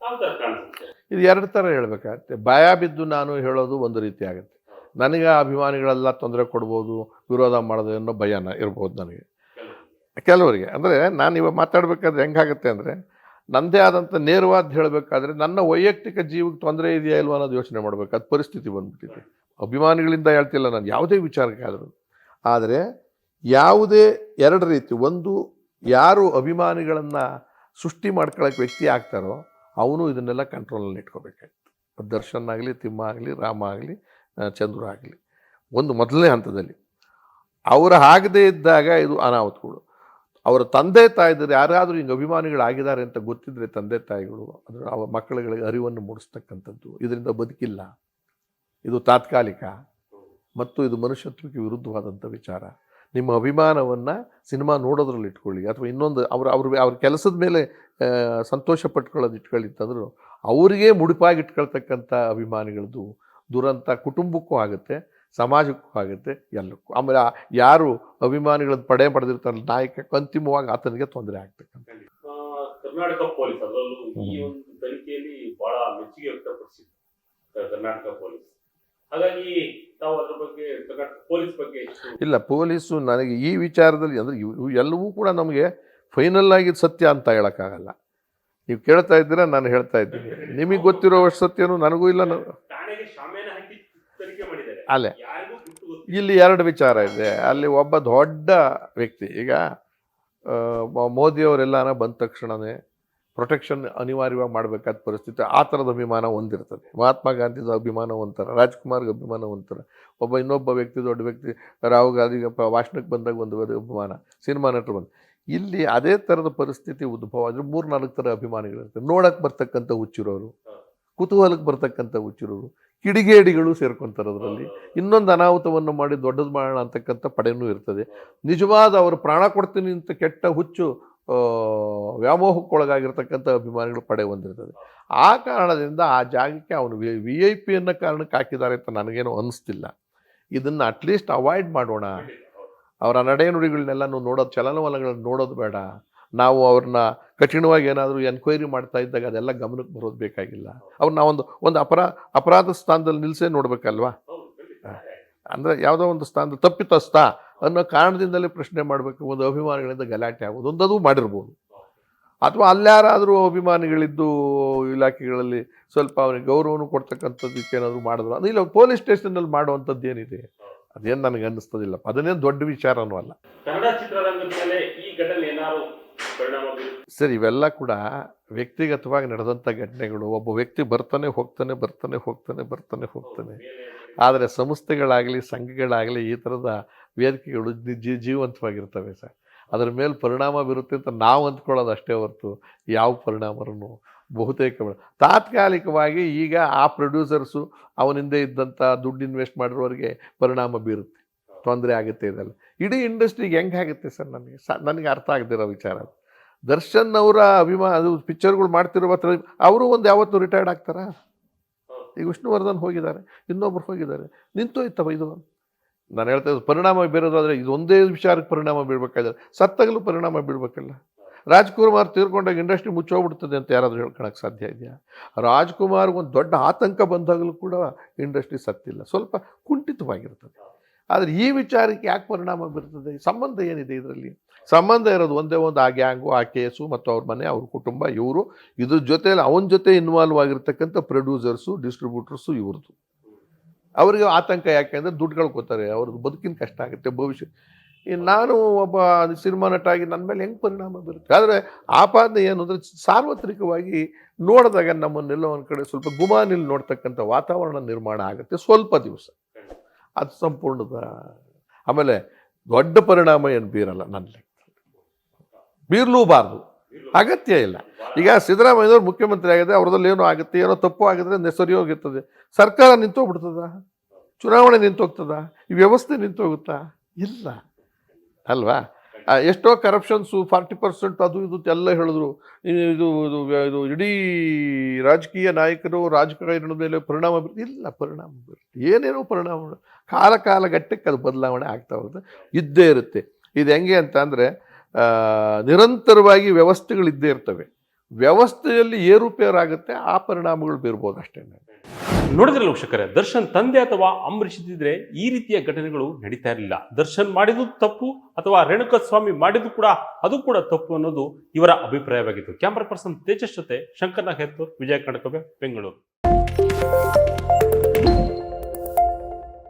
ಯಾವ ಥರ ಕಾಣಿಸುತ್ತೆ? ಇದು ಎರಡು ಥರ ಹೇಳ್ಬೇಕಾಗತ್ತೆ. ಭಯ ಬಿದ್ದು ನಾನು ಹೇಳೋದು ಒಂದು ರೀತಿ ಆಗುತ್ತೆ. ನನಗೆ ಅಭಿಮಾನಿಗಳೆಲ್ಲ ತೊಂದರೆ ಕೊಡ್ಬೋದು, ವಿರೋಧ ಮಾಡೋದು ಅನ್ನೋ ಭಯನ ಇರ್ಬೋದು ನನಗೆ, ಕೆಲವರಿಗೆ. ಅಂದರೆ ನಾನು ಇವಾಗ ಮಾತಾಡಬೇಕಾದ್ರೆ ಹೆಂಗಾಗುತ್ತೆ ಅಂದರೆ, ನನ್ನದೇ ಆದಂಥ ನೇರವಾದ ಹೇಳಬೇಕಾದ್ರೆ ನನ್ನ ವೈಯಕ್ತಿಕ ಜೀವಕ್ಕೆ ತೊಂದರೆ ಇದೆಯಾ ಇಲ್ವ ಅನ್ನೋದು ಯೋಚನೆ ಮಾಡಬೇಕು. ಅದು ಪರಿಸ್ಥಿತಿ ಬಂದ್ಬಿಟ್ಟಿದೆ. ಅಭಿಮಾನಿಗಳಿಂದ ಹೇಳ್ತಿಲ್ಲ ನಾನು, ಯಾವುದೇ ವಿಚಾರಕ್ಕಾದರೂ. ಆದರೆ ಯಾವುದೇ ಎರಡು ರೀತಿ, ಒಂದು ಯಾರು ಅಭಿಮಾನಿಗಳನ್ನು ಸೃಷ್ಟಿ ಮಾಡ್ಕೊಳ್ಳೋಕೆ ವ್ಯಕ್ತಿ ಆಗ್ತಾರೋ ಅವನು ಇದನ್ನೆಲ್ಲ ಕಂಟ್ರೋಲಲ್ಲಿ ಇಟ್ಕೋಬೇಕಾಗಿತ್ತು. ದರ್ಶನ್ ಆಗಲಿ, ತಿಮ್ಮ ಆಗಲಿ, ರಾಮ ಆಗಲಿ, ಚಂದ್ರು ಆಗಲಿ, ಒಂದು ಮೊದಲನೇ ಹಂತದಲ್ಲಿ ಅವರ ಆಗದೇ ಇದ್ದಾಗ ಇದು ಅನಾಹುತಗಳು. ಅವರ ತಂದೆ ತಾಯಿದ್ರು ಯಾರಾದರೂ ಹಿಂಗೆ ಅಭಿಮಾನಿಗಳಾಗಿದ್ದಾರೆ ಅಂತ ಗೊತ್ತಿದ್ದರೆ ತಂದೆ ತಾಯಿಗಳು ಅದರ ಅವರ ಮಕ್ಕಳುಗಳಿಗೆ ಅರಿವನ್ನು ಮೂಡಿಸ್ತಕ್ಕಂಥದ್ದು. ಇದರಿಂದ ಬದುಕಿಲ್ಲ, ಇದು ತಾತ್ಕಾಲಿಕ ಮತ್ತು ಇದು ಮನುಷ್ಯತ್ವಕ್ಕೆ ವಿರುದ್ಧವಾದಂಥ ವಿಚಾರ. ನಿಮ್ಮ ಅಭಿಮಾನವನ್ನು ಸಿನಿಮಾ ನೋಡೋದ್ರಲ್ಲಿ ಇಟ್ಕೊಳ್ಳಿ, ಅಥವಾ ಇನ್ನೊಂದು ಅವ್ರ ಕೆಲಸದ ಮೇಲೆ ಸಂತೋಷ ಪಟ್ಕೊಳ್ಳೋದು ಇಟ್ಕೊಳ್ಳಿತ್ತಂದ್ರು ಅವರಿಗೆ ಮುಡಿಪಾಗಿ ಇಟ್ಕೊಳ್ತಕ್ಕಂಥ ಅಭಿಮಾನಿಗಳದ್ದು ದುರಂತ ಕುಟುಂಬಕ್ಕೂ ಆಗುತ್ತೆ, ಸಮಾಜಕ್ಕೂ ಆಗುತ್ತೆ, ಎಲ್ಲಕ್ಕೂ. ಆಮೇಲೆ ಯಾರು ಅಭಿಮಾನಿಗಳದ್ದು ಪಡೆದಿರ್ತಾರಲ್ಲ ನಾಯಕ, ಅಂತಿಮವಾಗಿ ಆತನಿಗೆ ತೊಂದರೆ ಆಗ್ತಕ್ಕಂಥ. ಕರ್ನಾಟಕ ಪೊಲೀಸ್ ಅದರಲ್ಲೂ ಈ ಒಂದು ತನಿಖೆಯಲ್ಲಿ ಬಹಳ ಮೆಚ್ಚುಗೆ ವ್ಯಕ್ತಪಡಿಸಿದ್ರು ಕರ್ನಾಟಕ ಪೊಲೀಸ್. ಹಾಗಾಗಿ ತಾವು ಅದ್ರ ಬಗ್ಗೆ ಕರ್ನಾಟಕ ಪೊಲೀಸ್ ಬಗ್ಗೆ ಇಲ್ಲ, ಪೊಲೀಸು ನನಗೆ ಈ ವಿಚಾರದಲ್ಲಿ ಅಂದರೆ ಇವು ಎಲ್ಲವೂ ಕೂಡ ನಮಗೆ ಫೈನಲ್ ಆಗಿ ಸತ್ಯ ಅಂತ ಹೇಳೋಕ್ಕಾಗಲ್ಲ. ನೀವು ಕೇಳ್ತಾ ಇದ್ದೀರಾ, ನಾನು ಹೇಳ್ತಾ ಇದ್ದೀನಿ. ನಿಮಗೆ ಗೊತ್ತಿರೋವಷ್ಟು ಸತ್ಯನೂ ನನಗೂ ಇಲ್ಲ. ಅಲ್ಲೇ ಇಲ್ಲಿ ಎರಡು ವಿಚಾರ ಇದೆ. ಅಲ್ಲಿ ಒಬ್ಬ ದೊಡ್ಡ ವ್ಯಕ್ತಿ, ಈಗ ಮೋದಿಯವರೆಲ್ಲನ ಬಂದ ತಕ್ಷಣವೇ ಪ್ರೊಟೆಕ್ಷನ್ ಅನಿವಾರ್ಯವಾಗಿ ಮಾಡಬೇಕಾದ ಪರಿಸ್ಥಿತಿ, ಆ ಥರದ ಅಭಿಮಾನ ಒಂದಿರ್ತದೆ. ಮಹಾತ್ಮ ಗಾಂಧಿದ ಅಭಿಮಾನ ಒಂಥರ, ರಾಜ್ಕುಮಾರ್ಗೆ ಅಭಿಮಾನ ಒಂಥರ, ಇನ್ನೊಬ್ಬ ವ್ಯಕ್ತಿ, ದೊಡ್ಡ ವ್ಯಕ್ತಿ ರಾಹುಲ್ ಗಾಂಧಿಗೆ ಭಾಷಣಕ್ಕೆ ಬಂದಾಗ ಒಂದು ಅಭಿಮಾನ, ಸಿನಿಮಾ ನಟರು ಬಂದು. ಇಲ್ಲಿ ಅದೇ ಥರದ ಪರಿಸ್ಥಿತಿ ಉದ್ಭವ ಆದರೆ 3-4 ಥರ ಅಭಿಮಾನಿಗಳಿರ್ತಾರೆ. ನೋಡಕ್ಕೆ ಬರ್ತಕ್ಕಂಥ ಹುಚ್ಚಿರೋರು, ಕುತೂಹಲಕ್ಕೆ ಬರ್ತಕ್ಕಂಥ ಹುಚ್ಚಿರೋರು, ಕಿಡಿಗೇಡಿಗಳು ಸೇರ್ಕೊತಾರೆ ಅದರಲ್ಲಿ. ಇನ್ನೊಂದು ಅನಾಹುತವನ್ನು ಮಾಡಿ ದೊಡ್ಡದು ಮಾಡೋಣ ಅಂತಕ್ಕಂಥ ಪಡೆಯೂ ಇರ್ತದೆ. ನಿಜವಾದ ಅವರು ಪ್ರಾಣ ಕೊಡ್ತೀನಿ ಅಂತ ಕೆಟ್ಟ ಹುಚ್ಚು ವ್ಯಾಮೋಹಕ್ಕೊಳಗಾಗಿರ್ತಕ್ಕಂಥ ಅಭಿಮಾನಿಗಳು ಪಡೆ ಹೊಂದಿರ್ತದೆ. ಆ ಕಾರಣದಿಂದ ಆ ಜಾಗಕ್ಕೆ ಅವನು VIP ಅನ್ನೋ ಕಾರಣಕ್ಕೆ ಹಾಕಿದ್ದಾರೆ ಅಂತ ನನಗೇನು ಅನ್ನಿಸ್ತಿಲ್ಲ. ಇದನ್ನು ಅಟ್ಲೀಸ್ಟ್ ಅವಾಯ್ಡ್ ಮಾಡೋಣ. ಅವರ ನಡೆನುಡಿಗಳನ್ನೆಲ್ಲ ನೋಡೋದು, ಚಲನವಲನಗಳನ್ನು ನೋಡೋದು ಬೇಡ. ನಾವು ಅವ್ರನ್ನ ಕಠಿಣವಾಗಿ ಏನಾದರೂ ಎನ್ಕ್ವೈರಿ ಮಾಡ್ತಾ ಇದ್ದಾಗ ಅದೆಲ್ಲ ಗಮನಕ್ಕೆ ಬರೋದು ಬೇಕಾಗಿಲ್ಲ. ಅವ್ರನ್ನ ಒಂದು ಅಪರಾಧ ಸ್ಥಾನದಲ್ಲಿ ನಿಲ್ಲಿಸೇ ನೋಡ್ಬೇಕಲ್ವಾ. ಅಂದರೆ ಯಾವುದೋ ಒಂದು ಸ್ಥಾನದಲ್ಲಿ ತಪ್ಪಿತಸ್ಥ ಅನ್ನೋ ಕಾರಣದಿಂದಲೇ ಪ್ರಶ್ನೆ ಮಾಡಬೇಕು. ಒಂದು ಅಭಿಮಾನಿಗಳಿಂದ ಗಲಾಟೆ ಆಗೋದು ಒಂದದು ಮಾಡಿರ್ಬೋದು. ಅಥವಾ ಅಲ್ಯಾರಾದರೂ ಅಭಿಮಾನಿಗಳಿದ್ದು ಇಲಾಖೆಗಳಲ್ಲಿ ಸ್ವಲ್ಪ ಅವನಿಗೆ ಗೌರವನು ಕೊಡ್ತಕ್ಕಂಥದ್ದಕ್ಕೆ ಏನಾದರೂ ಮಾಡಿದ್ರು, ಅದು ಇಲ್ಲ ಪೊಲೀಸ್ ಸ್ಟೇಷನಲ್ಲಿ ಮಾಡುವಂಥದ್ದು ಏನಿದೆ ಅದೇನು ನನಗೆ ಅನ್ನಿಸ್ತದಿಲ್ಲ. ಅದನ್ನೇನು ದೊಡ್ಡ ವಿಚಾರನೂ ಅಲ್ಲ. ಕನ್ನಡ ಚಿತ್ರರಂಗದ ಮೇಲೆ ಈ ಘಟನೆ ಏನಾದರೂ ಪರಿಣಾಮ ಸರ್, ಇವೆಲ್ಲ ಕೂಡ ವ್ಯಕ್ತಿಗತವಾಗಿ ನಡೆದಂಥ ಘಟನೆಗಳು. ಒಬ್ಬ ವ್ಯಕ್ತಿ ಬರ್ತಾನೆ ಹೋಗ್ತಾನೆ. ಆದರೆ ಸಂಸ್ಥೆಗಳಾಗಲಿ, ಸಂಘಗಳಾಗಲಿ, ಈ ಥರದ ವೇದಿಕೆಗಳು ಜೀವಂತವಾಗಿರ್ತವೆ ಸರ್. ಅದರ ಮೇಲೆ ಪರಿಣಾಮ ಬೀರುತ್ತೆ ಅಂತ ನಾವು ಅಂದ್ಕೊಳ್ಳೋದು ಅಷ್ಟೇ ಹೊರತು ಯಾವ ಪರಿಣಾಮನೂ ಬಹುತೇಕ ತಾತ್ಕಾಲಿಕವಾಗಿ ಈಗ ಆ ಪ್ರೊಡ್ಯೂಸರ್ಸು ಅವನಿಂದ ಇದ್ದಂಥ ದುಡ್ಡು ಇನ್ವೆಸ್ಟ್ ಮಾಡಿರೋರಿಗೆ ಪರಿಣಾಮ ಬೀರುತ್ತೆ, ತೊಂದರೆ ಆಗುತ್ತೆ. ಇದೆಲ್ಲ ಇಡೀ ಇಂಡಸ್ಟ್ರಿಗೆ ಹೆಂಗಾಗುತ್ತೆ ಸರ್? ನನಗೆ ಅರ್ಥ ಆಗದಿರೋ ವಿಚಾರ. ದರ್ಶನ್ ಅವರ ಅದು ಪಿಕ್ಚರ್ಗಳು ಮಾಡ್ತಿರೋ ಅವರು ಒಂದು ಯಾವತ್ತೂ ರಿಟೈರ್ಡ್ ಆಗ್ತಾರಾ? ಈಗ ವಿಷ್ಣುವರ್ಧನ್ ಹೋಗಿದ್ದಾರೆ, ಇನ್ನೊಬ್ರು ಹೋಗಿದ್ದಾರೆ, ನಿಂತೋಯ್ತವ ಇದು. ನಾನು ಹೇಳ್ತಾ ಇದ್ದು ಪರಿಣಾಮ ಬೀರೋದಾದರೆ ಇದು ಒಂದೇ ವಿಚಾರಕ್ಕೆ ಪರಿಣಾಮ ಬೀಳ್ಬೇಕಾದ್ರೆ ಸತ್ತಾಗಲೂ ಪರಿಣಾಮ ಬೀಳ್ಬೇಕಲ್ಲ. ರಾಜ್ಕುಮಾರ್ ತೀರ್ಕೊಂಡಾಗ ಇಂಡಸ್ಟ್ರಿ ಮುಚ್ಚೋಗ್ಬಿಡ್ತದೆ ಅಂತ ಯಾರಾದರೂ ಹೇಳ್ಕೊಳಕ್ಕೆ ಸಾಧ್ಯ ಇದೆಯಾ? ರಾಜ್ಕುಮಾರ್ಗೆ ಒಂದು ದೊಡ್ಡ ಆತಂಕ ಬಂದಾಗಲೂ ಕೂಡ ಇಂಡಸ್ಟ್ರಿ ಸತ್ತಿಲ್ಲ, ಸ್ವಲ್ಪ ಕುಂಠಿತವಾಗಿರ್ತದೆ. ಆದರೆ ಈ ವಿಚಾರಕ್ಕೆ ಯಾಕೆ ಪರಿಣಾಮ ಬೀರ್ತದೆ? ಸಂಬಂಧ ಏನಿದೆ ಇದರಲ್ಲಿ? ಸಂಬಂಧ ಇರೋದು ಒಂದೇ ಒಂದು, ಆ ಗ್ಯಾಂಗು, ಆ ಕೇಸು ಮತ್ತು ಅವ್ರ ಮನೆ, ಅವ್ರ ಕುಟುಂಬ, ಇವರು. ಇದ್ರ ಜೊತೆಯಲ್ಲಿ ಅವನ ಜೊತೆ ಇನ್ವಾಲ್ವ್ ಆಗಿರ್ತಕ್ಕಂಥ ಪ್ರೊಡ್ಯೂಸರ್ಸು, ಡಿಸ್ಟ್ರಿಬ್ಯೂಟರ್ಸು ಇವ್ರದ್ದು. ಅವರಿಗೆ ಆತಂಕ ಯಾಕೆ ಅಂದರೆ ದುಡ್ಡುಗಳು ಕೊಡ್ತಾರೆ, ಅವ್ರದ್ದು ಬದುಕಿನ ಕಷ್ಟ ಆಗುತ್ತೆ ಭವಿಷ್ಯ. ನಾನು ಒಬ್ಬ ಸಿನಿಮಾ ನಟ ಆಗಿ ನನ್ನ ಮೇಲೆ ಹೆಂಗೆ ಪರಿಣಾಮ ಬೀರುತ್ತೆ? ಆದರೆ ಆಪಾದನೆ ಏನು ಅಂದರೆ ಸಾರ್ವತ್ರಿಕವಾಗಿ ನೋಡಿದಾಗ ನಮ್ಮನ್ನೆಲ್ಲ ಒಂದು ಕಡೆ ಸ್ವಲ್ಪ ಗುಮಾನಿಲ್ಲಿ ನೋಡ್ತಕ್ಕಂಥ ವಾತಾವರಣ ನಿರ್ಮಾಣ ಆಗುತ್ತೆ ಸ್ವಲ್ಪ ದಿವಸ. ಅದು ಸಂಪೂರ್ಣದ ಆಮೇಲೆ ದೊಡ್ಡ ಪರಿಣಾಮ ಏನು ಬೀರಲ್ಲ ನನ್ನ ಲೆಕ್ಕ. ಬೀರ್ಲೂಬಾರ್ದು, ಅಗತ್ಯ ಇಲ್ಲ. ಈಗ ಸಿದ್ದರಾಮಯ್ಯವ್ರು ಮುಖ್ಯಮಂತ್ರಿ ಆಗಿದೆ, ಅವ್ರದಲ್ಲಿ ಏನೋ ಆಗುತ್ತೆ, ಏನೋ ತಪ್ಪು ಆಗಿದ್ರೆ ಸರಿ ಹೋಗಿರ್ತದೆ, ಸರ್ಕಾರ ನಿಂತೋಗ್ಬಿಡ್ತದ, ಚುನಾವಣೆ ನಿಂತೋಗ್ತದ, ಈ ವ್ಯವಸ್ಥೆ ನಿಂತೋಗುತ್ತಾ? ಇಲ್ಲ ಅಲ್ವಾ? ಎಷ್ಟೋ ಕರಪ್ಷನ್ಸು 40% ಅದು ಇದು ಎಲ್ಲ ಹೇಳಿದ್ರು. ಇದು ಇದು ಇದು ಇಡೀ ರಾಜಕೀಯ ನಾಯಕರು ರಾಜಕಾರಣದ ಮೇಲೆ ಪರಿಣಾಮ ಇಲ್ಲ, ಪರಿಣಾಮ ಬೀರುತ್ತೆ, ಏನೇನೋ ಪರಿಣಾಮ ಕಾಲ ಗಟ್ಟಕ್ಕೆ ಅದು ಬದಲಾವಣೆ ಆಗ್ತಾ ಹೋಗುತ್ತೆ, ಇದ್ದೇ ಇರುತ್ತೆ. ಇದು ಹೆಂಗೆ ಅಂತ ಅಂದರೆ ನಿರಂತರವಾಗಿ ವ್ಯವಸ್ಥೆಗಳಿದ್ದೇ ಇರ್ತವೆ, ವ್ಯವಸ್ಥೆಯಲ್ಲಿ ಏರುಪೇರಾಗುತ್ತೆ, ಆ ಪರಿಣಾಮಗಳು ಬೀರ್ಬೋದು ಅಷ್ಟೇ. ನೋಡಿದ್ರಲ್ಲ ವೀಕ್ಷಕರೇ, ದರ್ಶನ್ ತಂದೆ ಅಥವಾ ಅಂಬರೀಷ್ ಇದ್ದಿದ್ರೆ ಈ ರೀತಿಯ ಘಟನೆಗಳು ನಡೀತಾ ಇರಲಿಲ್ಲ. ದರ್ಶನ್ ಮಾಡಿದ್ದು ತಪ್ಪು ಅಥವಾ ರೇಣುಕಾಸ್ವಾಮಿ ಮಾಡಿದ್ದು ಕೂಡ ಅದು ಕೂಡ ತಪ್ಪು ಅನ್ನೋದು ಇವರ ಅಭಿಪ್ರಾಯವಾಗಿತ್ತು. ಕ್ಯಾಮರಾ ಪರ್ಸನ್ ತೇಜಸ್ ಜೊತೆ ಶಂಕರ್ ನಾಗ್, ವಿಜಯ ಕಣಕಬೆ, ಬೆಂಗಳೂರು.